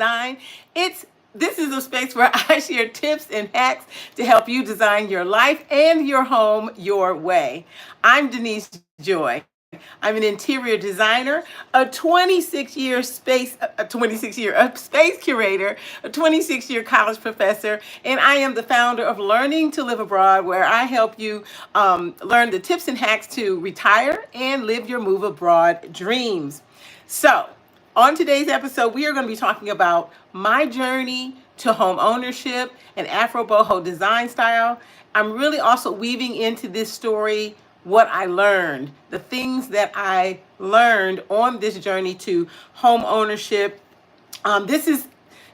Design. This is a space where I share tips and hacks to help you design your life and your home your way. I'm Denise Joy. I'm an interior designer, a 26-year space curator, a 26-year college professor, and I am the founder of Learning to Live Abroad, where I help you learn the tips and hacks to retire and live your move abroad dreams. So, on today's episode, we are going to be talking about my journey to home ownership and Afro Boho Design Style. I'm really also weaving into this story what I learned, the things that I learned on this journey to home ownership. This is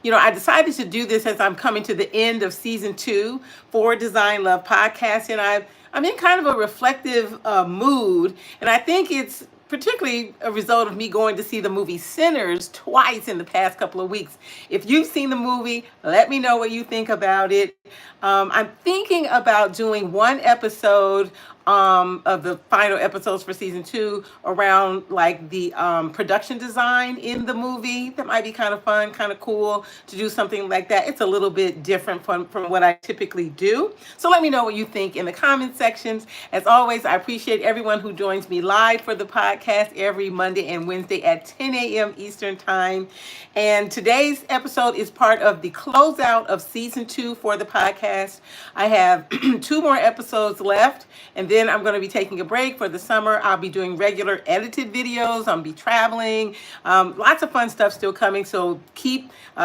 I decided to do this as I'm coming to the end of season 2 for Design Love podcast, and I'm in kind of a reflective mood, and I think it's particularly a result of me going to see the movie Sinners twice in the past couple of weeks. If you've seen the movie, let me know what you think about it. I'm thinking about doing one episode of the final episodes for season 2 around like the production design in the movie. That might be kind of fun, kind of cool to do something like that. It's a little bit different from what I typically do. So let me know what you think in the comment sections. As always, I appreciate everyone who joins me live for the podcast every Monday and Wednesday at 10 a.m. Eastern Time. And today's episode is part of the closeout of season 2 for the podcast. I have 2 more episodes left, and then I'm going to be taking a break for the summer. I'll be doing regular edited videos. I'll be traveling. Lots of fun stuff still coming. So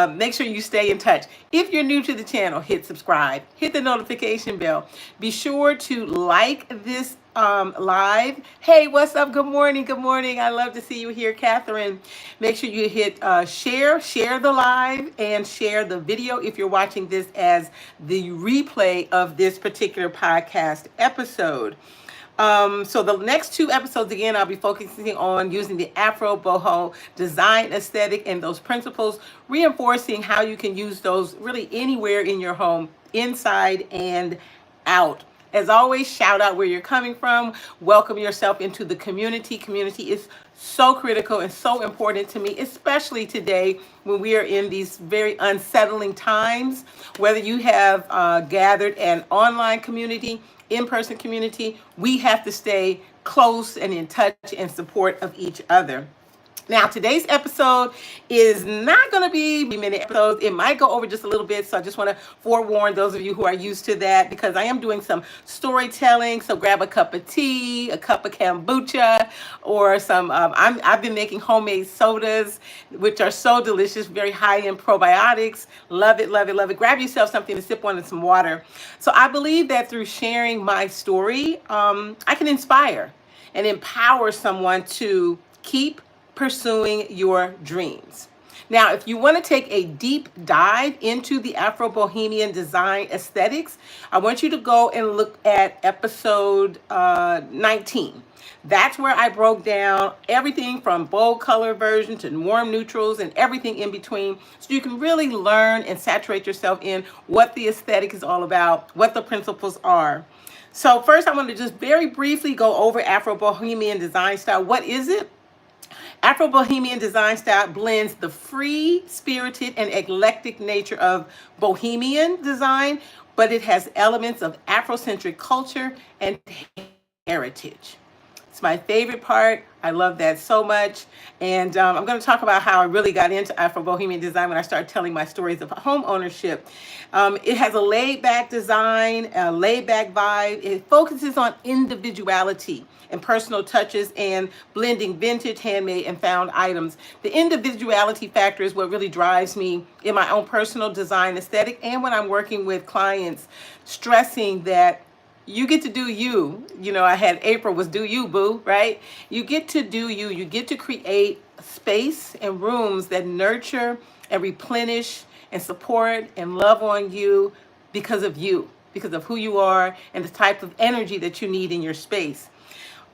make sure you stay in touch. If you're new to the channel, hit subscribe, hit the notification bell. Be sure to like this live. Hey, what's up? Good morning. Good morning. I love to see you here, Catherine. Make sure you hit share the live, and share the video if you're watching this as the replay of this particular podcast episode. So the next 2 episodes, again, I'll be focusing on using the Afro Boho design aesthetic and those principles, reinforcing how you can use those really anywhere in your home, inside and out. As always, shout out where you're coming from. Welcome yourself into the community. Community is so critical and so important to me, especially today when we are in these very unsettling times. Whether you have gathered an online community, in-person community, we have to stay close and in touch and support of each other. Now, today's episode is not going to be many episodes. It might go over just a little bit, so I just want to forewarn those of you who are used to that, because I am doing some storytelling. So grab a cup of tea, a cup of kombucha, or some. I've been making homemade sodas, which are so delicious, very high in probiotics. Love it, love it, love it. Grab yourself something to sip on and some water. So I believe that through sharing my story, I can inspire and empower someone to keep pursuing your dreams. Now, if you want to take a deep dive into the Afro Bohemian design aesthetics, I want you to go and look at episode 19. That's where I broke down everything from bold color version to warm neutrals and everything in between, so you can really learn and saturate yourself in what the aesthetic is all about, what the principles are. So first, I want to just very briefly go over Afro Bohemian design style. What is it? Afro Bohemian Design Style blends the free, spirited, and eclectic nature of Bohemian design, but it has elements of Afrocentric culture and heritage. It's my favorite part. I love that so much. And I'm going to talk about how I really got into Afro Bohemian design when I started telling my stories of home ownership. It has a laid-back design, a laid-back vibe. It focuses on individuality and personal touches and blending vintage, handmade, and found items. The individuality factor is what really drives me in my own personal design aesthetic, and when I'm working with clients, stressing that you get to do you. I had April was do you, boo, right? You get to do you. You get to create space and rooms that nurture and replenish and support and love on you, because of who you are and the type of energy that you need in your space.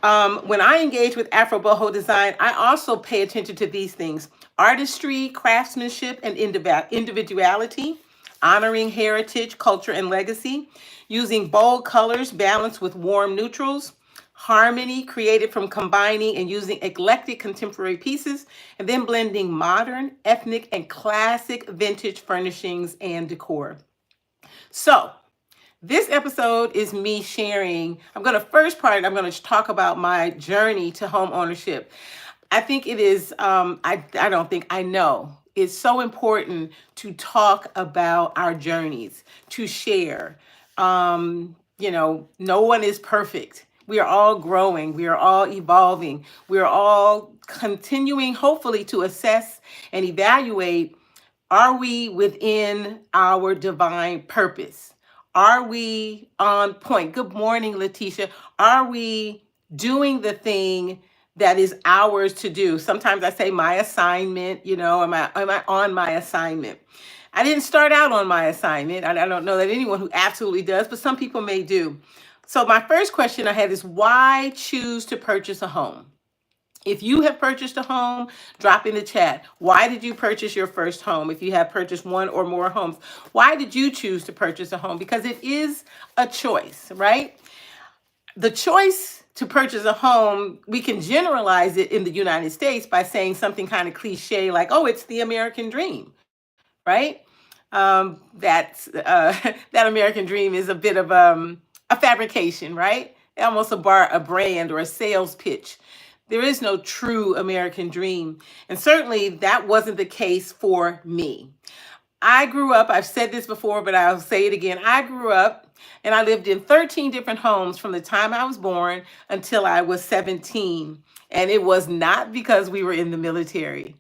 When I engage with Afro Boho Design, I also pay attention to these things: artistry, craftsmanship, and individuality, honoring heritage, culture, and legacy, using bold colors balanced with warm neutrals, harmony created from combining and using eclectic contemporary pieces, and then blending modern, ethnic, and classic vintage furnishings and decor. So, this episode is me sharing. I'm going to talk about my journey to home ownership. I think it is, I don't think, I know. It's so important to talk about our journeys, to share. No one is perfect. We are all growing. We are all evolving. We are all continuing, hopefully, to assess and evaluate, are we within our divine purpose? Are we on point? Good morning, Letitia. Are we doing the thing that is ours to do? Sometimes I say my assignment, am I on my assignment? I didn't start out on my assignment. I don't know that anyone who absolutely does, but some people may do. So my first question I had is, why choose to purchase a home? If you have purchased a home, drop in the chat. Why did you purchase your first home? If you have purchased one or more homes, why did you choose to purchase a home? Because it is a choice, right? The choice to purchase a home, we can generalize it in the United States by saying something kind of cliche like, oh, it's the American dream, right? That American dream is a bit of a fabrication, right? Almost a brand or a sales pitch. There is no true American dream. And certainly that wasn't the case for me. I grew up, I've said this before, but I'll say it again. I grew up and I lived in 13 different homes from the time I was born until I was 17. And it was not because we were in the military.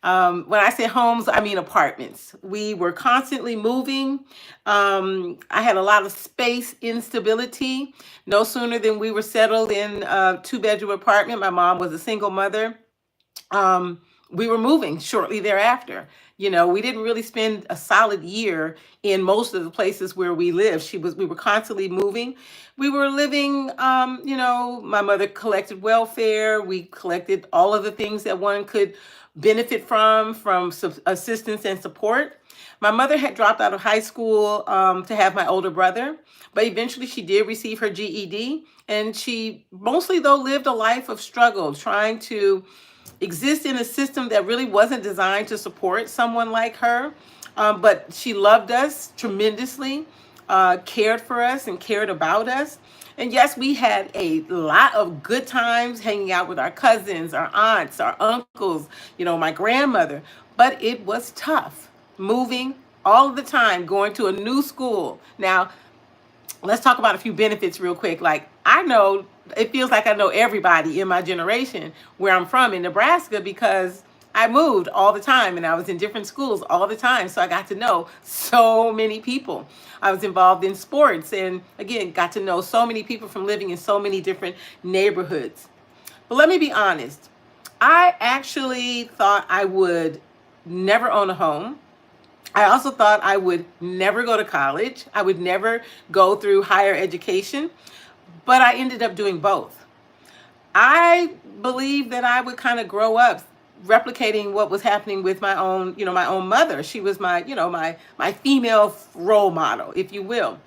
When I say homes, I mean apartments. We were constantly moving. I had a lot of space instability. No sooner than we were settled in a 2-bedroom apartment. My mom was a single mother. We were moving shortly thereafter. We didn't really spend a solid year in most of the places where we lived. We were constantly moving. We were living, my mother collected welfare. We collected all of the things that one could benefit from assistance and support. My mother had dropped out of high school to have my older brother, but eventually she did receive her GED, and she mostly, though, lived a life of struggle, trying to exist in a system that really wasn't designed to support someone like her. But she loved us tremendously, cared for us and cared about us. And yes, we had a lot of good times hanging out with our cousins, our aunts, our uncles, my grandmother. But it was tough moving all of the time, going to a new school. Now, let's talk about a few benefits real quick. Like, I know, it feels like I know everybody in my generation where I'm from in Nebraska, because I moved all the time and I was in different schools all the time. So I got to know so many people. I was involved in sports and, again, got to know so many people from living in so many different neighborhoods. But let me be honest. I actually thought I would never own a home. I also thought I would never go to college. I would never go through higher education, but I ended up doing both. I believe that I would kind of grow up replicating what was happening with my own mother. She was my female role model, if you will.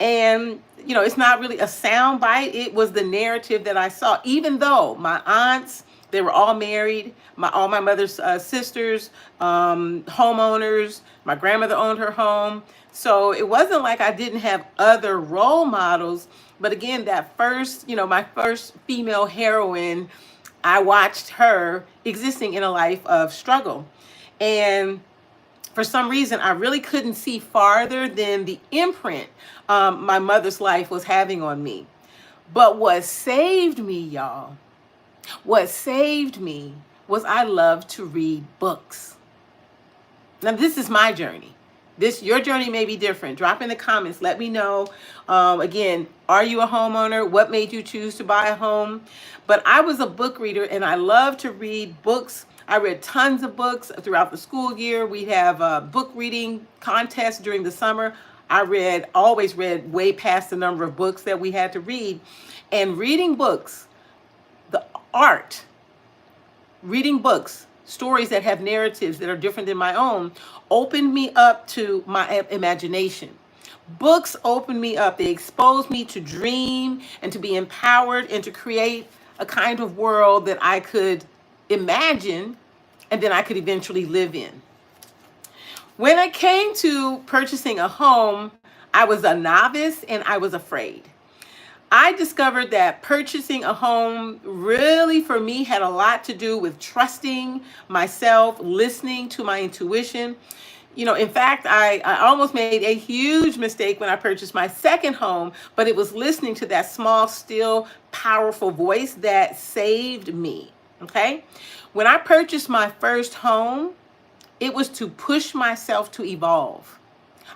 And, it's not really a sound bite. It was the narrative that I saw, even though my aunts, they were all married. All my mother's sisters, homeowners. My grandmother owned her home. So it wasn't like I didn't have other role models. But again, that first, my first female heroine, I watched her existing in a life of struggle. And for some reason, I really couldn't see farther than the imprint my mother's life was having on me. But what saved me, y'all, was I love to read books. Now, this is my journey. Your journey may be different. Drop in the comments. Let me know. Again, are you a homeowner? What made you choose to buy a home? But I was a book reader, and I love to read books. I read tons of books throughout the school year. We'd have a book reading contest during the summer. I always read way past the number of books that we had to read. And reading books, the art, reading books, stories that have narratives that are different than my own, opened me up to my imagination. Books opened me up. They exposed me to dream and to be empowered and to create a kind of world that I could imagine and then I could eventually live in. When it came to purchasing a home, I was a novice and I was afraid. I discovered that purchasing a home really for me had a lot to do with trusting myself, listening to my intuition. In fact, I almost made a huge mistake when I purchased my second home, but it was listening to that small, still, powerful voice that saved me. Okay? When I purchased my first home, it was to push myself to evolve.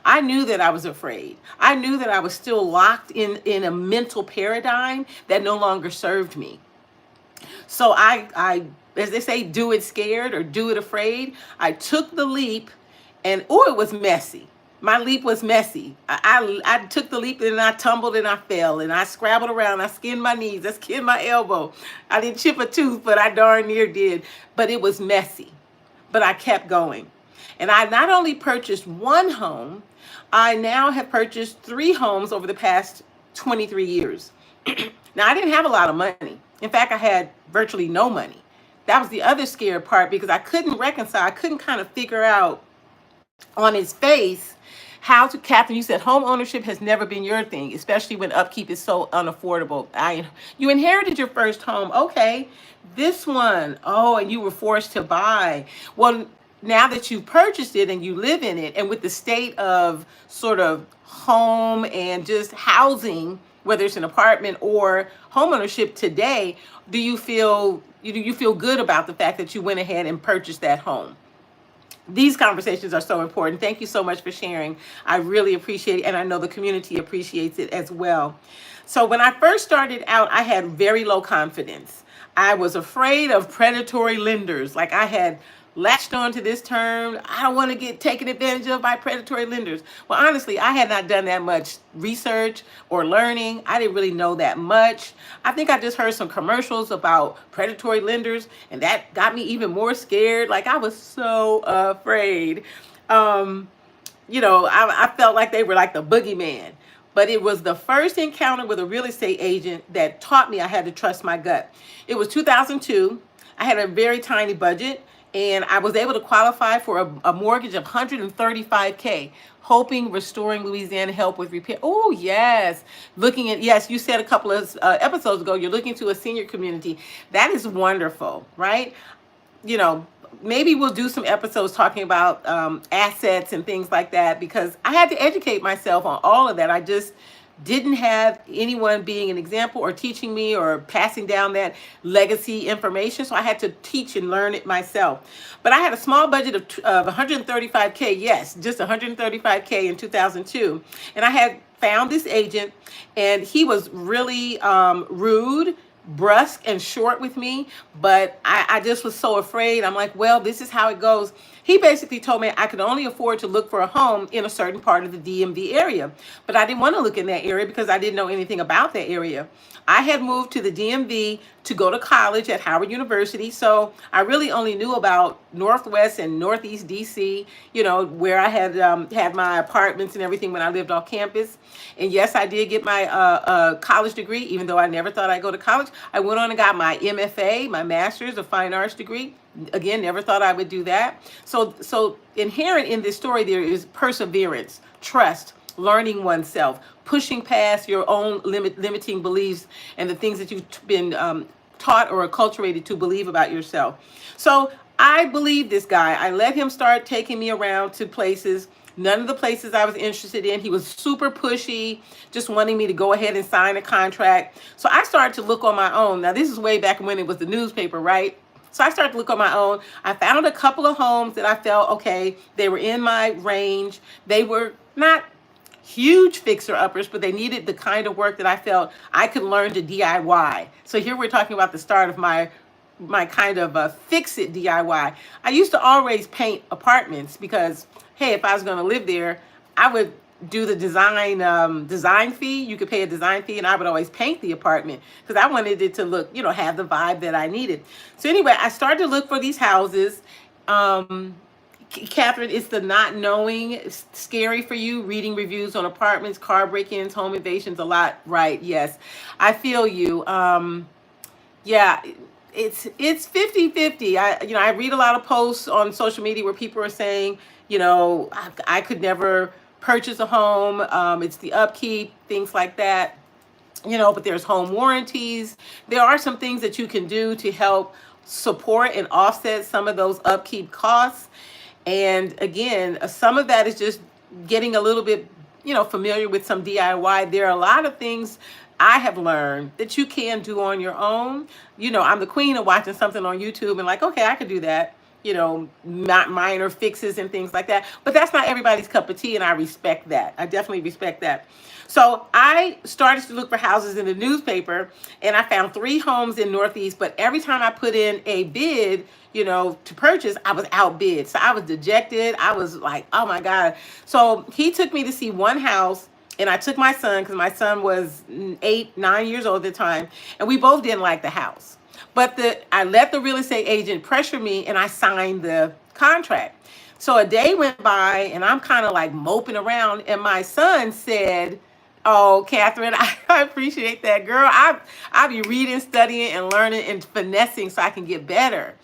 I knew that I was afraid. I knew that I was still locked in a mental paradigm that no longer served me. So as they say, do it scared or do it afraid. I took the leap, and it was messy. My leap was messy. I took the leap and I tumbled and I fell and I scrabbled around. I skinned my knees. I skinned my elbow. I didn't chip a tooth, but I darn near did. But it was messy. But I kept going. And I not only purchased one home, I now have purchased 3 homes over the past 23 years. Now, I didn't have a lot of money. In fact, I had virtually no money. That was the other scary part because I couldn't reconcile. I couldn't kind of figure out on its face how to, Catherine, you said home ownership has never been your thing, especially when upkeep is so unaffordable. You inherited your first home. Okay, this one. Oh, and you were forced to buy. Well, now that you've purchased it and you live in it, and with the state of sort of home and just housing, whether it's an apartment or homeownership today, do you feel good about the fact that you went ahead and purchased that home? These conversations are so important. Thank you so much for sharing. I really appreciate it, and I know the community appreciates it as well. So when I first started out, I had very low confidence. I was afraid of predatory lenders. Like I had latched on to this term. I don't want to get taken advantage of by predatory lenders. Well, honestly, I had not done that much research or learning. I didn't really know that much. I think I just heard some commercials about predatory lenders, and that got me even more scared. Like I was so afraid. I felt like they were like the boogeyman. But it was the first encounter with a real estate agent that taught me I had to trust my gut. It was 2002. I had a very tiny budget, and I was able to qualify for a mortgage of 135K, hoping restoring Louisiana help with repair. Oh, yes. Yes, you said a couple of episodes ago, you're looking to a senior community. That is wonderful, right? Maybe we'll do some episodes talking about assets and things like that, because I had to educate myself on all of that. I just didn't have anyone being an example or teaching me or passing down that legacy information. So I had to teach and learn it myself. But I had a small budget of 135K. Yes, just 135K in 2002. And I had found this agent, and he was really rude, brusque, and short with me, but I just was so afraid. I'm like, well, this is how it goes. He basically told me I could only afford to look for a home in a certain part of the DMV area, but I didn't want to look in that area because I didn't know anything about that area. I had moved to the DMV to go to college at Howard University, so I really only knew about Northwest and Northeast DC, where I had had my apartments and everything when I lived off campus. And yes, I did get my college degree, even though I never thought I'd go to college. I went on and got my MFA, my Master's of Fine Arts degree. Again, never thought I would do that. So inherent in this story, there is perseverance, trust, learning oneself, pushing past your own limiting beliefs and the things that you've been taught or acculturated to believe about yourself. So I believed this guy. I let him start taking me around to places. None of the places I was interested in. He was super pushy, just wanting me to go ahead and sign a contract. So I started to look on my own. Now, this is way back when it was the newspaper, right? So I started to look on my own. I found a couple of homes that I felt, okay, they were in my range. They were not huge fixer-uppers, but they needed the kind of work that I felt I could learn to DIY. So here we're talking about the start of my kind of fix-it DIY. I used to always paint apartments because, hey, if I was going to live there, I would do the design fee. You could pay a design fee, and I would always paint the apartment because I wanted it to look, have the vibe that I needed. So anyway, I started to look for these houses. Catherine, it's the not knowing. It's scary for you. Reading reviews on apartments, car break-ins, home invasions, a lot. Right? Yes, I feel you. Yeah, it's 50-50. I read a lot of posts on social media where people are saying, I could never purchase a home. It's the upkeep, things like that. But there's home warranties. There are some things that you can do to help support and offset some of those upkeep costs. And again, some of that is just getting a little bit, familiar with some DIY. There are a lot of things I have learned that you can do on your own. I'm the queen of watching something on YouTube and like, okay, I could do that. Not minor fixes and things like that. But that's not everybody's cup of tea, and I respect that. I definitely respect that. So I started to look for houses in the newspaper, and I found 3 homes in Northeast. But every time I put in a bid, to purchase, I was outbid. So I was dejected. I was like, oh my God. So he took me to see one house, and I took my son because my son was 8, 9 years old at the time, and we both didn't like the house. But I let the real estate agent pressure me, and I signed the contract. So a day went by, and I'm kind of like moping around, and my son said, "Oh, Catherine, I appreciate that, girl. I be reading, studying, and learning and finessing so I can get better."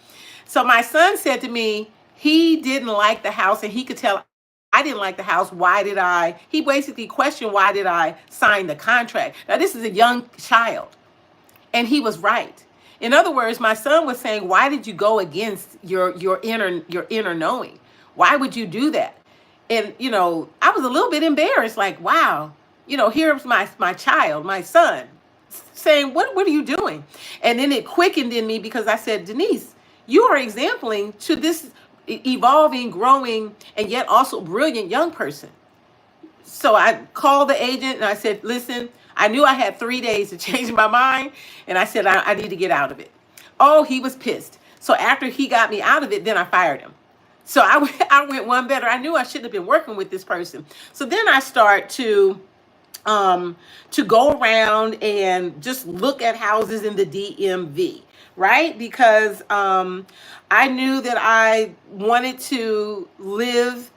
So my son said to me, he didn't like the house, and he could tell I didn't like the house. He basically questioned, why did I sign the contract? Now, this is a young child, and he was right. In other words, my son was saying, why did you go against your inner knowing? Why would you do that? And, I was a little bit embarrassed, like, wow, here's my child, my son, saying, what are you doing? And then it quickened in me because I said, Denise, you are exempling to this evolving, growing, and yet also brilliant young person. So I called the agent and I said, listen, I knew I had 3 days to change my mind. And I said, I need to get out of it. Oh, he was pissed. So after he got me out of it, then I fired him. So I went one better. I knew I shouldn't have been working with this person. So then I start to go around and just look at houses in the DMV, right? Because I knew that I wanted to live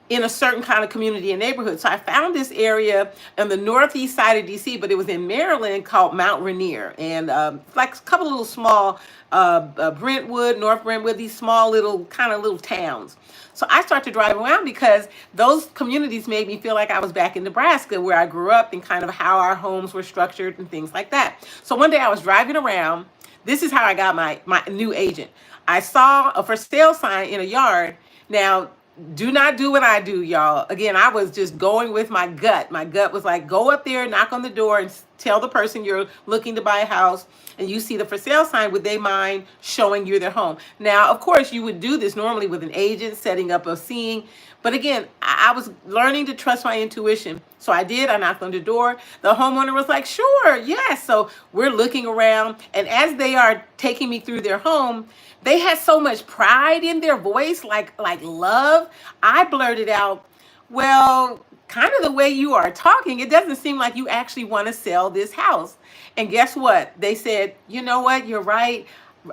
in a certain kind of community and neighborhood. So I found this area on the northeast side of DC, but it was in Maryland, called Mount Rainier. And like a couple of little small, Brentwood, North Brentwood, these small little towns. So I started to drive around because those communities made me feel like I was back in Nebraska, where I grew up, and kind of how our homes were structured and things like that. So one day I was driving around. This is how I got my new agent. I saw a for sale sign in a yard. Now, do not do what I do, y'all. Again, I was just going with my gut. My gut was like, go up there, knock on the door, and tell the person you're looking to buy a house, and you see the for sale sign, would they mind showing you their home? Now, of course, you would do this normally with an agent, setting up a scene. But again, I was learning to trust my intuition. So I did. I knocked on the door. The homeowner was like, sure, yes. So we're looking around. And as they are taking me through their home, they had so much pride in their voice, like love. I blurted out, well, kind of the way you are talking, it doesn't seem like you actually want to sell this house. And guess what? They said, you know what? You're right.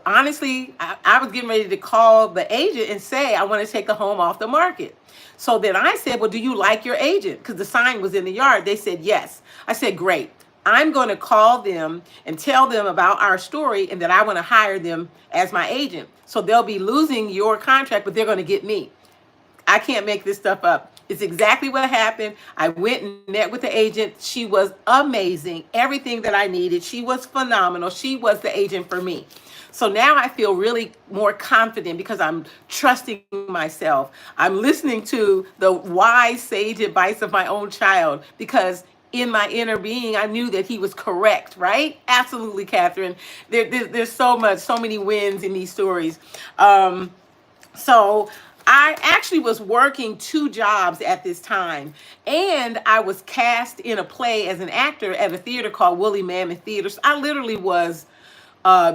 Honestly, I was getting ready to call the agent and say, I want to take the home off the market. So then I said, well, do you like your agent? Because the sign was in the yard. They said, yes. I said, great. I'm going to call them and tell them about our story, and that I want to hire them as my agent. So they'll be losing your contract, but they're going to get me. I can't make this stuff up. It's exactly what happened. I went and met with the agent. She was amazing. Everything that I needed. She was phenomenal. She was the agent for me. So now I feel really more confident because I'm trusting myself. I'm listening to the wise, sage advice of my own child, because in my inner being, I knew that he was correct, right? Absolutely, Catherine. There's so many wins in these stories. So I actually was working 2 jobs at this time, and I was cast in a play as an actor at a theater called Woolly Mammoth Theater. So I literally was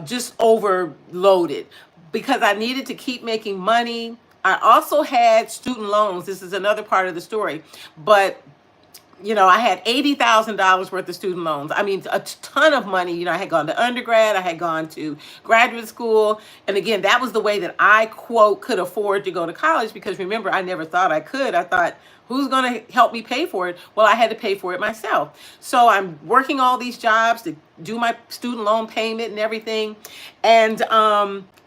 just overloaded because I needed to keep making money. I also had student loans. This is another part of the story, but I had $80,000 worth of student loans. I mean, a ton of money. I had gone to undergrad, I had gone to graduate school. And again, that was the way that I, quote, could afford to go to college, because remember, I never thought I could. I thought, who's going to help me pay for it? Well, I had to pay for it myself. So I'm working all these jobs to do my student loan payment and everything. And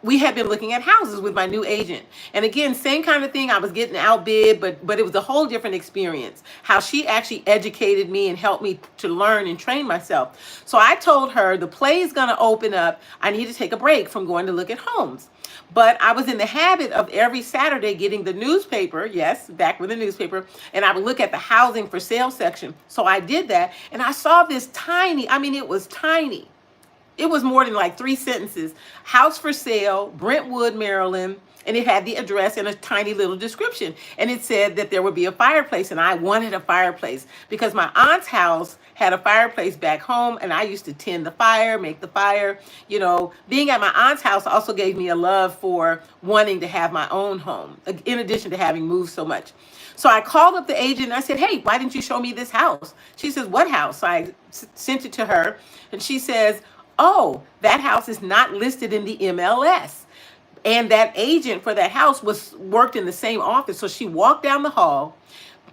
we had been looking at houses with my new agent. And again, same kind of thing. I was getting outbid, but it was a whole different experience. How she actually educated me and helped me to learn and train myself. So I told her the play is going to open up. I need to take a break from going to look at homes. But I was in the habit of every Saturday getting the newspaper, yes, back with the newspaper, and I would look at the housing for sale section. So I did that, and I saw this tiny, I mean, it was tiny. It was more than like 3 sentences. House for sale, Brentwood, Maryland. And it had the address and a tiny little description. And it said that there would be a fireplace. And I wanted a fireplace because my aunt's house had a fireplace back home. And I used to tend the fire, make the fire. Being at my aunt's house also gave me a love for wanting to have my own home, in addition to having moved so much. So I called up the agent and I said, hey, why didn't you show me this house? She says, what house? So I sent it to her. And she says, oh, that house is not listed in the MLS. And that agent for that house worked in the same office. So she walked down the hall,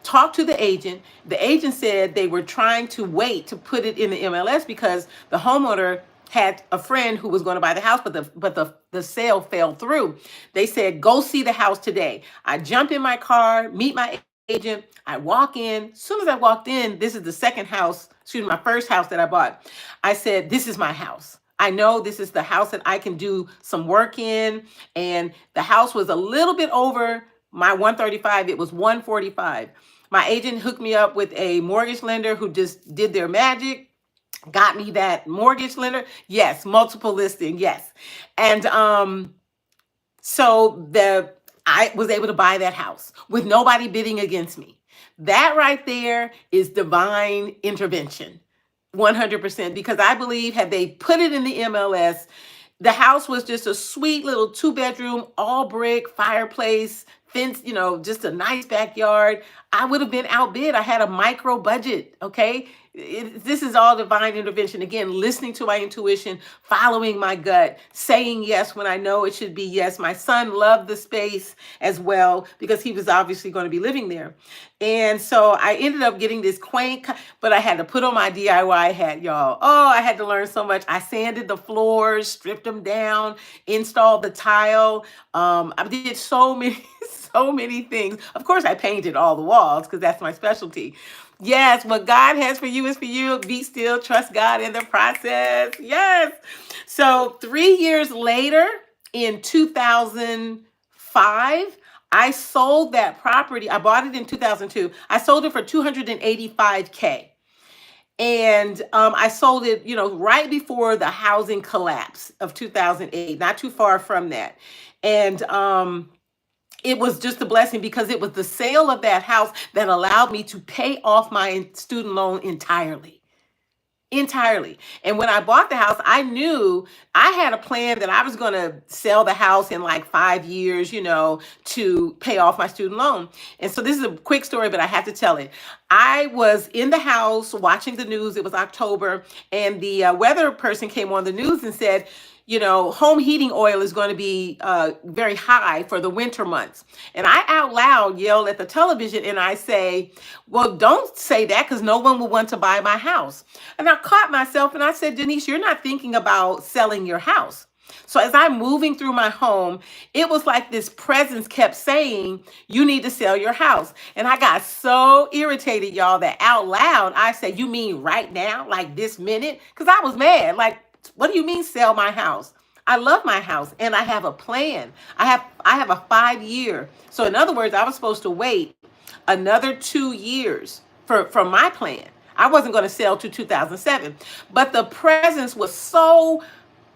talked to the agent. The agent said they were trying to wait to put it in the MLS because the homeowner had a friend who was going to buy the house, but the sale fell through. They said, go see the house today. I jump in my car, meet my agent. I walk in. As soon as I walked in, this is the my first house that I bought. I said, this is my house. I know this is the house that I can do some work in. And the house was a little bit over my 135. It was 145. My agent hooked me up with a mortgage lender who just did their magic, got me that mortgage lender. Yes, multiple listing. Yes. And so I was able to buy that house with nobody bidding against me. That right there is divine intervention, 100%, because I believe had they put it in the MLS, the house was just a sweet little 2-bedroom, all brick, fireplace, fence, just a nice backyard. I would have been outbid. I had a micro budget, okay? This is all divine intervention. Again, listening to my intuition, following my gut, saying yes when I know it should be yes. My son loved the space as well because he was obviously going to be living there. And so I ended up getting this quaint, but I had to put on my DIY hat, y'all. Oh, I had to learn so much. I sanded the floors, stripped them down, installed the tile. I did so many things. Of course, I painted all the walls because that's my specialty. Yes, what God has for you is for you. Be still, trust God in the process. Yes. So 3 years later, in 2005, I sold that property. I bought it in 2002. I sold it for $285K. And I sold it, right before the housing collapse of 2008, not too far from that. And it was just a blessing because it was the sale of that house that allowed me to pay off my student loan entirely. And when I bought the house, I knew I had a plan that I was going to sell the house in like 5 years, to pay off my student loan. And so this is a quick story, but I have to tell it. I was in the house watching the news. It was October, and the weather person came on the news and said, home heating oil is going to be very high for the winter months. And I out loud yelled at the television and I say, well, don't say that because no one will want to buy my house. And I caught myself and I said, Denise, you're not thinking about selling your house. So as I'm moving through my home, it was like this presence kept saying, you need to sell your house. And I got so irritated, y'all, that out loud, I said, you mean right now, like this minute? Because I was mad. Like, what do you mean sell my house? I love my house and I have a plan. I have a 5-year. So in other words, I was supposed to wait another 2 years for my plan. I wasn't going to sell to 2007, but the presence was so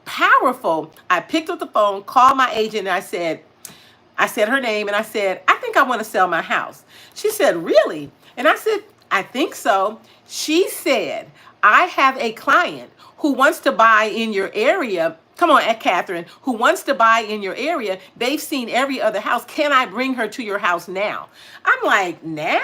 powerful. I picked up the phone, called my agent, and I said her name and I said, I think I want to sell my house. She said, really? And I said, I think so. She said, I have a client who wants to buy in your area Come on, Catherine, who wants to buy in your area. They've seen every other house. Can I bring her to your house now? I'm like, now?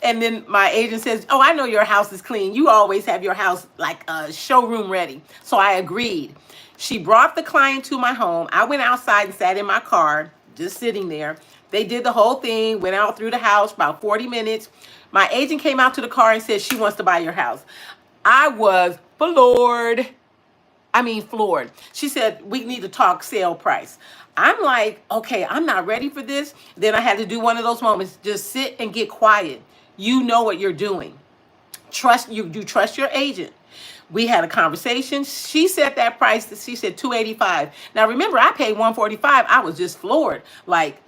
And then my agent says, oh, I know your house is clean. You always have your house like a showroom ready. So I agreed. She brought the client to my home. I went outside and sat in my car, just sitting there. They did the whole thing, went out through the house about 40 minutes. My agent came out to the car and said she wants to buy your house. I was floored. I mean, floored. She said, we need to talk sale price. I'm like, okay, I'm not ready for this. Then I had to do one of those moments. Just sit and get quiet. You know what you're doing. Trust you. You trust your agent. We had a conversation. She said that price. She said 285. Now remember, I paid 145. I was just floored. Like,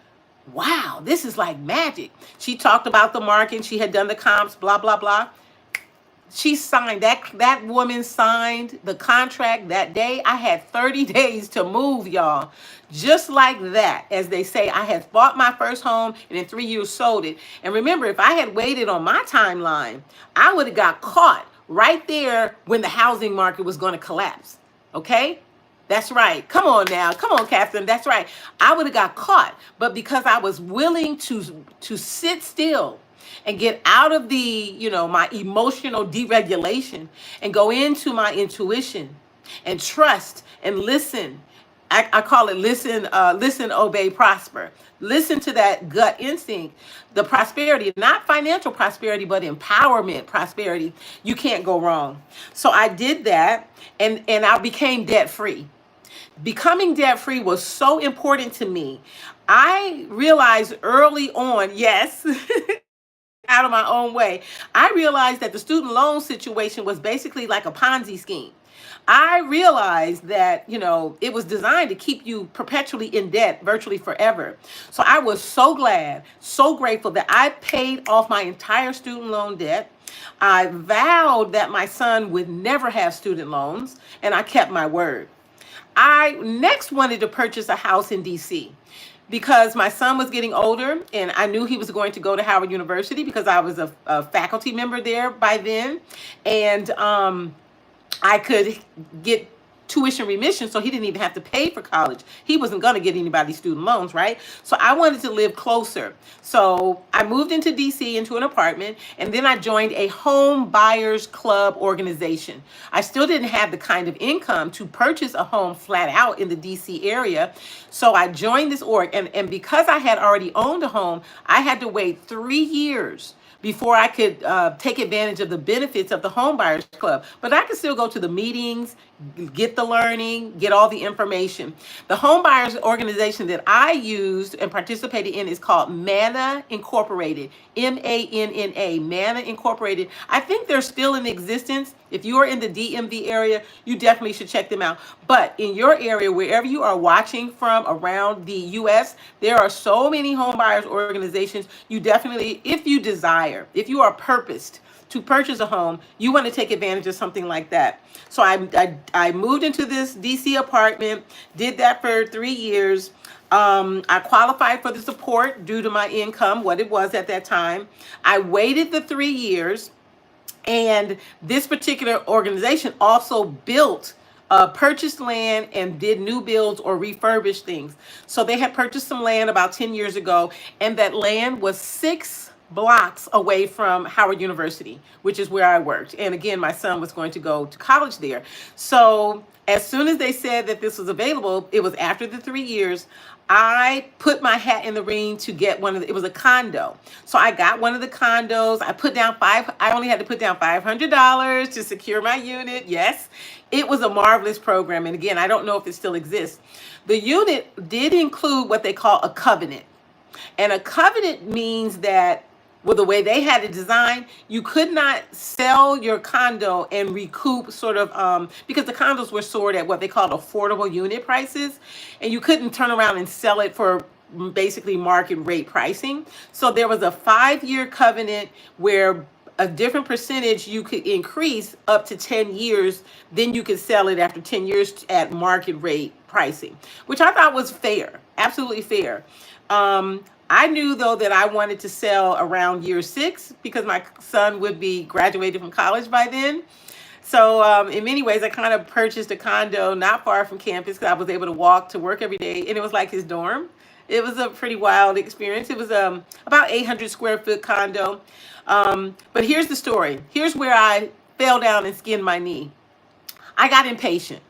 wow, this is like magic. She talked about the market. She had done the comps, blah, blah, blah. She signed that woman signed the contract that day. I had 30 days to move, y'all. Just like that, as they say, I had bought my first home and in 3 years sold it. And remember, if I had waited on my timeline, I would have got caught right there when the housing market was going to collapse. Okay? That's right. Come on now. Come on, Catherine. That's right. I would have got caught. But because I was willing to sit still and get out of my emotional deregulation and go into my intuition and trust and listen. I call it listen, obey, prosper. Listen to that gut instinct, the prosperity, not financial prosperity, but empowerment prosperity. You can't go wrong. So I did that, and I became debt free. Becoming debt free was so important to me. I realized early on, yes, out of my own way, I realized that the student loan situation was basically like a Ponzi scheme. I realized that, it was designed to keep you perpetually in debt virtually forever. So I was so glad, so grateful that I paid off my entire student loan debt. I vowed that my son would never have student loans, and I kept my word. I next wanted to purchase a house in DC because my son was getting older and I knew he was going to go to Howard University because I was a faculty member there by then. And I could get tuition remission, so he didn't even have to pay for college. He wasn't going to get anybody student loans, right? So I wanted to live closer. So I moved into DC into an apartment, and then I joined a home buyers club organization. I still didn't have the kind of income to purchase a home flat out in the DC area. So I joined this org, and because I had already owned a home, I had to wait 3 years before I could take advantage of the benefits of the Home Buyers Club. But I could still go to the meetings, get the learning, get all the information. The Home Buyers organization that I used and participated in is called Manna Incorporated, MANNA, Manna Incorporated. I think they're still in existence. If you are in the DMV area, you definitely should check them out. But in your area, wherever you are watching from around the U.S., there are so many home buyers organizations. You definitely, if you desire, if you are purposed to purchase a home, you want to take advantage of something like that. So I moved into this DC apartment, did that for 3 years. I qualified for the support due to my income, what it was at that time. I waited the 3 years. And this particular organization also built, purchased land and did new builds or refurbished things. So they had purchased some land about 10 years ago, and that land was 6 blocks away from Howard University, which is where I worked. And again, my son was going to go to college there. So as soon as they said that this was available, it was after the 3 years, I put my hat in the ring to get it was a condo. So I got one of the condos. I only had to put down $500 to secure my unit. Yes, it was a marvelous program. And again, I don't know if it still exists. The unit did include what they call a covenant. And a covenant means that, well, the way they had it designed, you could not sell your condo and recoup because the condos were sold at what they called affordable unit prices, and you couldn't turn around and sell it for basically market rate pricing. So there was a 5-year covenant where a different percentage you could increase up to 10 years, then you could sell it after 10 years at market rate pricing, which I thought was fair, absolutely fair. I knew, though, that I wanted to sell around year 6 because my son would be graduated from college by then. So in many ways, I kind of purchased a condo not far from campus because I was able to walk to work every day, and it was like his dorm. It was a pretty wild experience. It was about 800 square foot condo. But here's the story. Here's where I fell down and skinned my knee. I got impatient.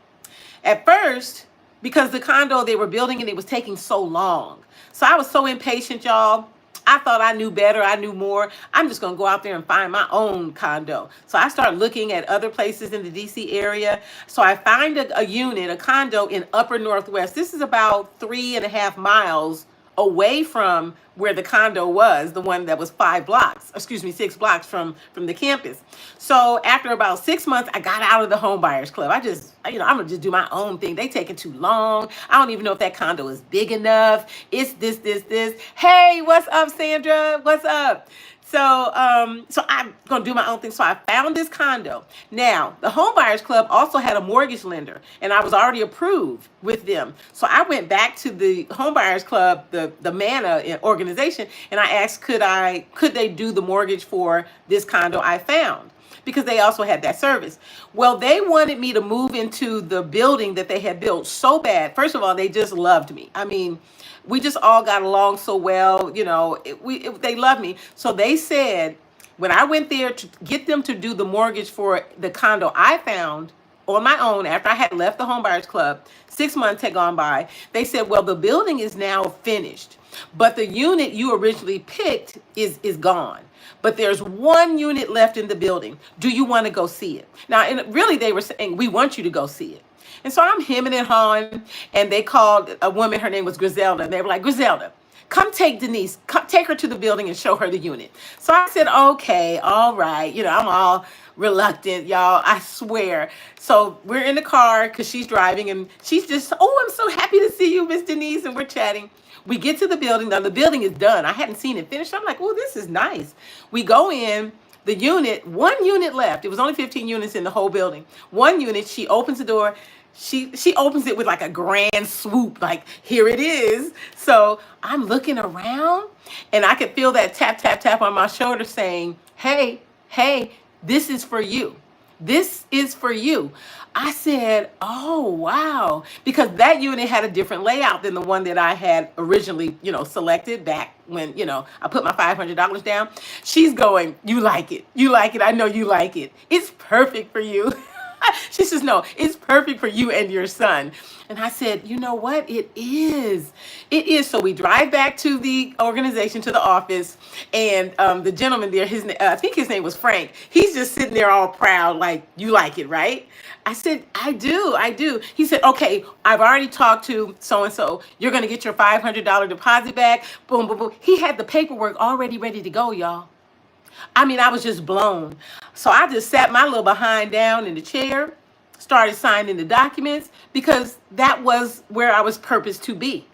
At first, because the condo they were building and it was taking so long. So I was so impatient, y'all. I thought I knew better. I knew more. I'm just going to go out there and find my own condo. So I started looking at other places in the DC area. So I find a unit, a condo in Upper Northwest. This is about 3.5 miles away from where the condo was, the one that was 6 blocks from the campus. So after about 6 months, I got out of the home buyers club. I'm gonna just do my own thing. They taking too long. I don't even know if that condo is big enough. It's this. Hey, what's up, Sandra? What's up? So I'm gonna do my own thing. So I found this condo. Now, the Home Buyers Club also had a mortgage lender, and I was already approved with them. So I went back to the Home Buyers Club, the MANA organization, and I asked, could they do the mortgage for this condo I found? Because they also had that service. Well, they wanted me to move into the building that they had built so bad. First of all, they just loved me. I mean, we just all got along so well. They loved me. So they said, when I went there to get them to do the mortgage for the condo I found on my own after I had left the Home Buyers Club, 6 months had gone by, they said, well, the building is now finished, but the unit you originally picked is gone. But there's one unit left in the building. Do you want to go see it? Now, and really, they were saying, we want you to go see it. And so I'm hemming and hawing, and they called a woman, her name was Griselda, and they were like, Griselda, come take Denise, take her to the building and show her the unit. So I said, okay, all right. I'm all reluctant, y'all, I swear. So we're in the car because she's driving, and she's just, oh, I'm so happy to see you, Miss Denise, and we're chatting. We get to the building. Now, the building is done. I hadn't seen it finished. I'm like, oh, this is nice. We go in. The unit, one unit left. It was only 15 units in the whole building. One unit, she opens the door. She opens it with like a grand swoop, like, here it is. So I'm looking around, and I could feel that tap, tap, tap on my shoulder saying, hey, this is for you. This is for you. I said, oh, wow. Because that unit had a different layout than the one that I had originally, selected back when, I put my $500 down. She's going, you like it. You like it. I know you like it. It's perfect for you. She says, no, it's perfect for you and your son. And I said, you know what? It is. It is. So we drive back to the organization, to the office, and the gentleman there, I think his name was Frank. He's just sitting there all proud, like, you like it, right? I said, I do. He said, okay, I've already talked to so-and-so. You're going to get your $500 deposit back. Boom, boom, boom. He had the paperwork already ready to go, y'all. I mean, I was just blown. So I just sat my little behind down in the chair, started signing the documents, because that was where I was purposed to be.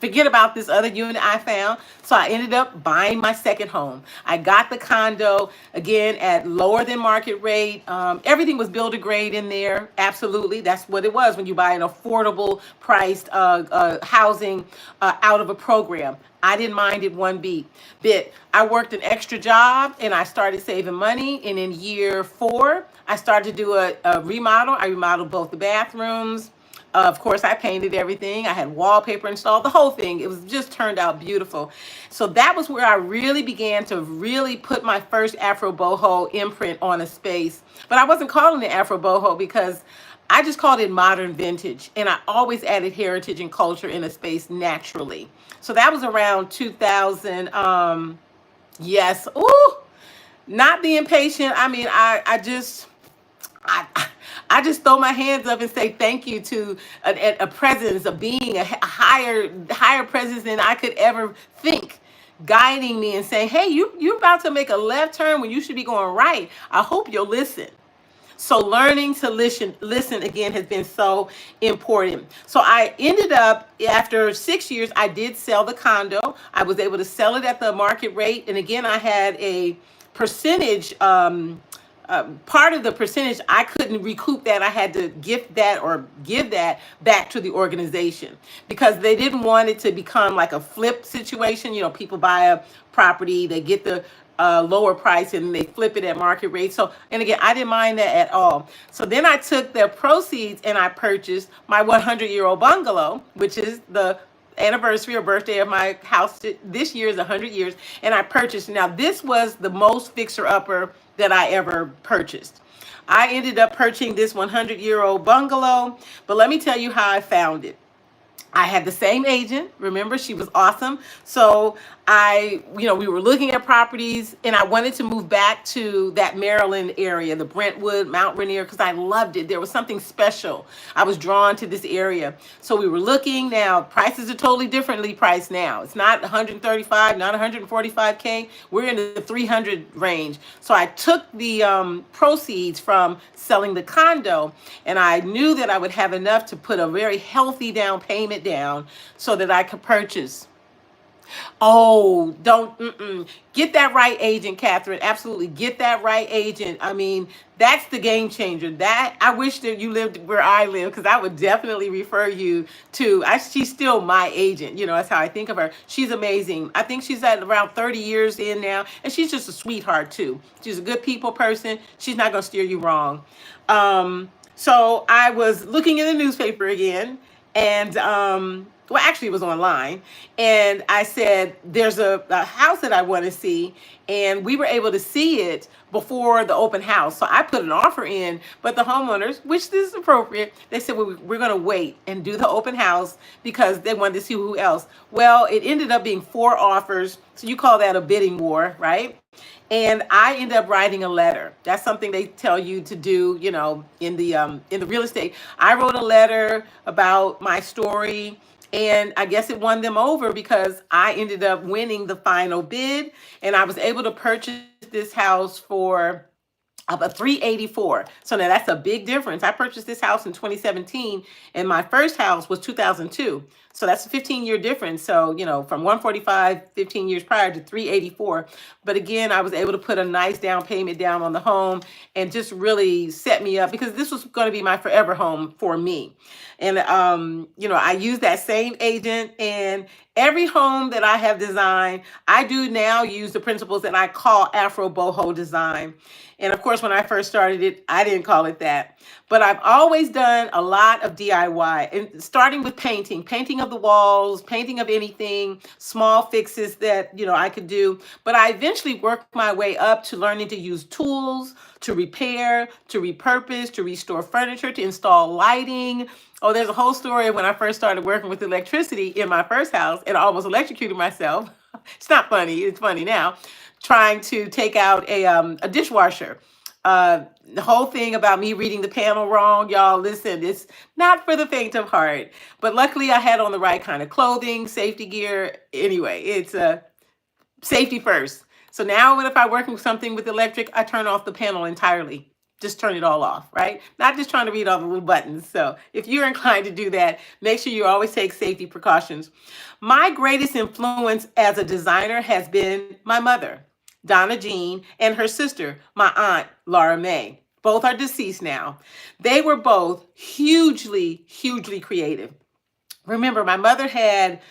Forget about this other unit I found. So I ended up buying my second home. I got the condo, again, at lower than market rate. Everything was builder grade in there. Absolutely. That's what it was when you buy an affordable priced housing out of a program. I didn't mind it one bit. I worked an extra job, and I started saving money. And in year 4, I started to do a remodel. I remodeled both the bathrooms. Of course, I painted everything. I had wallpaper installed, the whole thing. It was just turned out beautiful. So that was where I really began to really put my first Afro Boho imprint on a space. But I wasn't calling it Afro Boho because I just called it modern vintage. And I always added heritage and culture in a space naturally. So that was around 2000. Yes. Ooh, not being patient. I mean, I just throw my hands up and say thank you to a presence, a being, a higher presence than I could ever think, guiding me and saying, hey, you're about to make a left turn when you should be going right. I hope you'll listen. So learning to listen again has been so important. So I ended up, after 6 years, I did sell the condo. I was able to sell it at the market rate. And again, I had a percentage part of the percentage, I couldn't recoup that. I had to gift that or give that back to the organization because they didn't want it to become like a flip situation. You know, people buy a property, they get the lower price and they flip it at market rate. So, and again, I didn't mind that at all. So then I took the proceeds and I purchased my 100-year-old bungalow, which is the anniversary or birthday of my house. This year is 100 years, and I purchased. Now, this was the most fixer-upper that I ever purchased. I ended up purchasing this 100-year-old bungalow, but let me tell you how I found it. I had the same agent. Remember, she was awesome. So we were looking at properties and I wanted to move back to that Maryland area, the Brentwood, Mount Rainier, because I loved it. There was something special. I was drawn to this area. So we were looking. Now, prices are totally differently priced now. It's not 135, not 145K. We're in the 300 range. So I took the proceeds from selling the condo and I knew that I would have enough to put a very healthy down payment down so that I could purchase. Oh, don't get that right agent, Catherine. Absolutely, get that right agent. I mean, that's the game changer. That I wish that you lived where I live because I would definitely refer you to. She's still my agent. You know, that's how I think of her. She's amazing. I think she's at around 30 years in now, and she's just a sweetheart too. She's a good people person. She's not gonna steer you wrong. So I was looking in the newspaper again, and well, actually, it was online. And I said, there's a house that I want to see. And we were able to see it before the open house. So I put an offer in, but the homeowners, which this is appropriate, they said, well, we're going to wait and do the open house because they wanted to see who else. Well, it ended up being 4 offers. So you call that a bidding war, right? And I ended up writing a letter. That's something they tell you to do, you know, in the real estate. I wrote a letter about my story. And I guess it won them over because I ended up winning the final bid and I was able to purchase this house for about $384. So now that's a big difference. I purchased this house in 2017 and my first house was 2002. So that's a 15-year difference. So, you know, from 145, 15 years prior to 384. But again, I was able to put a nice down payment down on the home and just really set me up because this was going to be my forever home for me. And, I use that same agent and every home that I have designed, I do now use the principles that I call Afro Boho Design. And of course, when I first started it, I didn't call it that. But I've always done a lot of DIY, and starting with painting of the walls, painting of anything, small fixes that, I could do. But I eventually worked my way up to learning to use tools, to repair, to repurpose, to restore furniture, to install lighting. Oh, there's a whole story of when I first started working with electricity in my first house and I almost electrocuted myself. It's not funny. It's funny now. Trying to take out a dishwasher. The whole thing about me reading the panel wrong, y'all, listen, it's not for the faint of heart. But luckily I had on the right kind of clothing, safety gear. Anyway, it's safety first. So now if I work with something with electric, I turn off the panel entirely. Just turn it all off, right? Not just trying to read all the little buttons. So if you're inclined to do that, make sure you always take safety precautions. My greatest influence as a designer has been my mother, Donna Jean, and her sister, my aunt, Laura May. Both are deceased now. They were both hugely, hugely creative. Remember, my mother had,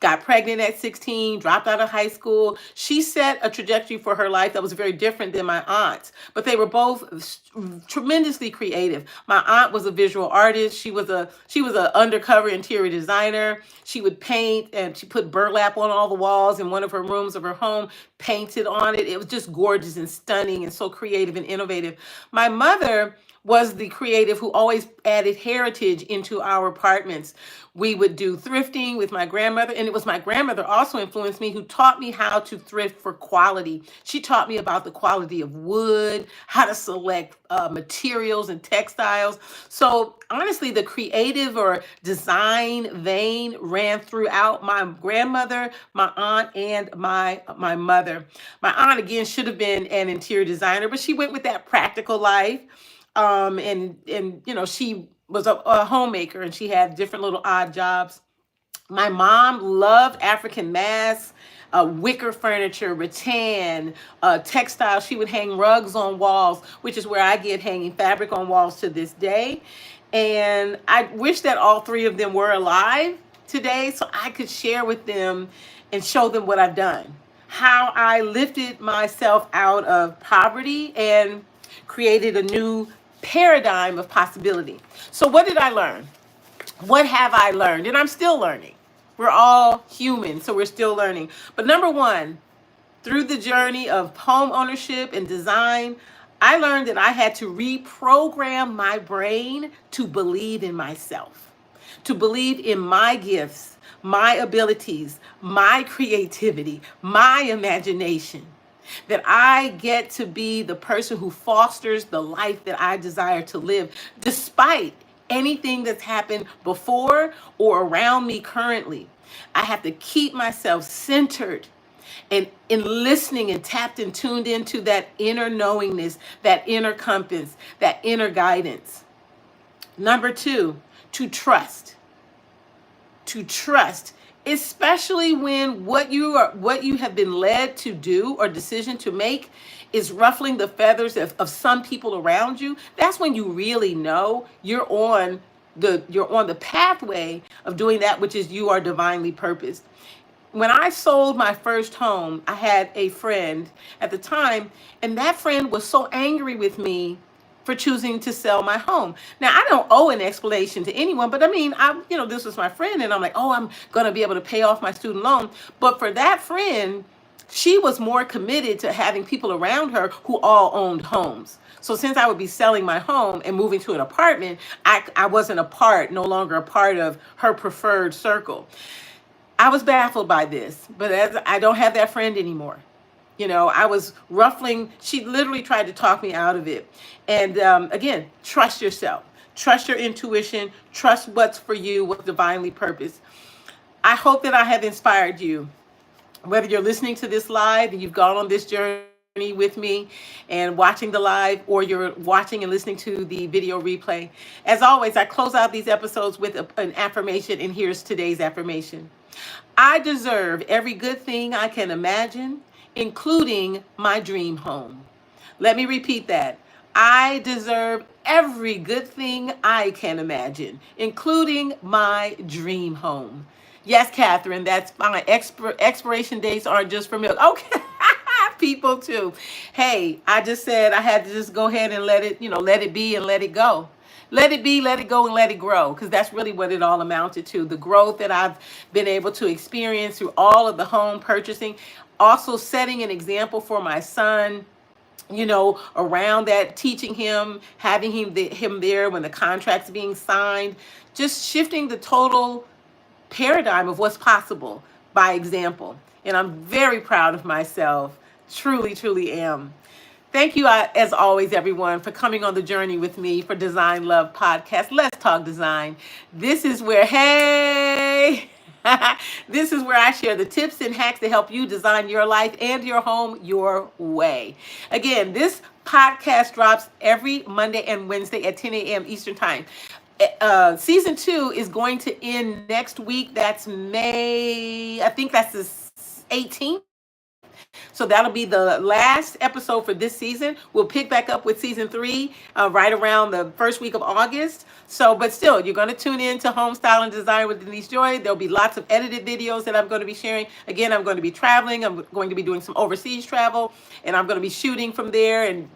got pregnant at 16, dropped out of high school. She set a trajectory for her life that was very different than my aunt's, but they were both tremendously creative. My aunt was a visual artist. She was a undercover interior designer. She would paint and she put burlap on all the walls in one of her rooms of her home, painted on it. It was just gorgeous and stunning and so creative and innovative. My mother was the creative who always added heritage into our apartments. We would do thrifting with my grandmother, and it was my grandmother also influenced me, who taught me how to thrift for quality. She taught me about the quality of wood, how to select materials and textiles. So honestly, the creative or design vein ran throughout my grandmother, my aunt, and my mother. My aunt, again, should have been an interior designer, but she went with that practical life. And she was a homemaker and she had different little odd jobs. My mom loved African masks. wicker furniture, rattan, textile. She would hang rugs on walls, which is where I get hanging fabric on walls to this day. And I wish that all three of them were alive today so I could share with them and show them what I've done, how I lifted myself out of poverty and created a new paradigm of possibility. So what did I learn? What have I learned? And I'm still learning. We're all human, so we're still learning. But number one, through the journey of home ownership and design, I learned that I had to reprogram my brain to believe in myself, to believe in my gifts, my abilities, my creativity, my imagination, that I get to be the person who fosters the life that I desire to live, despite anything that's happened before or around me currently. I have to keep myself centered and in listening and tapped and tuned into that inner knowingness, that inner compass, that inner guidance. Number two, to trust. To trust, especially when what you have been led to do or decision to make is ruffling the feathers of some people around you. That's when you really know you're on the pathway of doing that which is you are divinely purposed. When I sold my first home, I had a friend at the time, and that friend was so angry with me for choosing to sell my home. Now, I don't owe an explanation to anyone, but I mean, this was my friend, and I'm like, oh, I'm going to be able to pay off my student loan. But for that friend, she was more committed to having people around her who all owned homes. So since I would be selling my home and moving to an apartment, I wasn't no longer a part of her preferred circle. I was baffled by this, but as I don't have that friend anymore. I was ruffling. She literally tried to talk me out of it. And again, trust yourself. Trust your intuition. Trust what's for you, what's divinely purposed. I hope that I have inspired you. Whether you're listening to this live and you've gone on this journey with me and watching the live, or you're watching and listening to the video replay. As always, I close out these episodes with an affirmation, and here's today's affirmation. I deserve every good thing I can imagine, including my dream home. Let me repeat that. I deserve every good thing I can imagine, including my dream home. Yes, Catherine, that's fine. Expiration dates aren't just for milk. Okay. People too. Hey, I just said I had to just go ahead and let it be and let it go. Let it be, let it go, and let it grow, because that's really what it all amounted to. The growth that I've been able to experience through all of the home purchasing, also setting an example for my son, around that, teaching him, having him there when the contract's being signed, just shifting the total paradigm of what's possible by example. And I'm very proud of myself. Truly, truly am. Thank you, as always, everyone, for coming on the journey with me for Design Love Podcast. Let's talk design. This is where, this is where I share the tips and hacks to help you design your life and your home your way. Again, this podcast drops every Monday and Wednesday at 10 a.m. Eastern Time. Season 2 is going to end next week. That's May, I think that's the 18th. So that'll be the last episode for this season. We'll pick back up with season 3 right around the first week of August. So, but still, you're going to tune in to Home Style and Design with Denise Joy. There'll be lots of edited videos that I'm going to be sharing. Again, I'm going to be traveling. I'm going to be doing some overseas travel, and I'm going to be shooting from there and,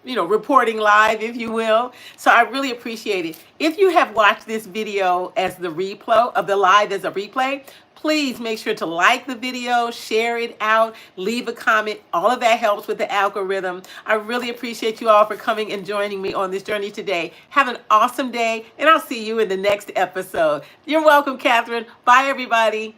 reporting live, if you will. So I really appreciate it. If you have watched this video as the replay of the live as a replay, please make sure to like the video, share it out, leave a comment. All of that helps with the algorithm. I really appreciate you all for coming and joining me on this journey today. Have an awesome day, and I'll see you in the next episode. You're welcome, Catherine. Bye, everybody.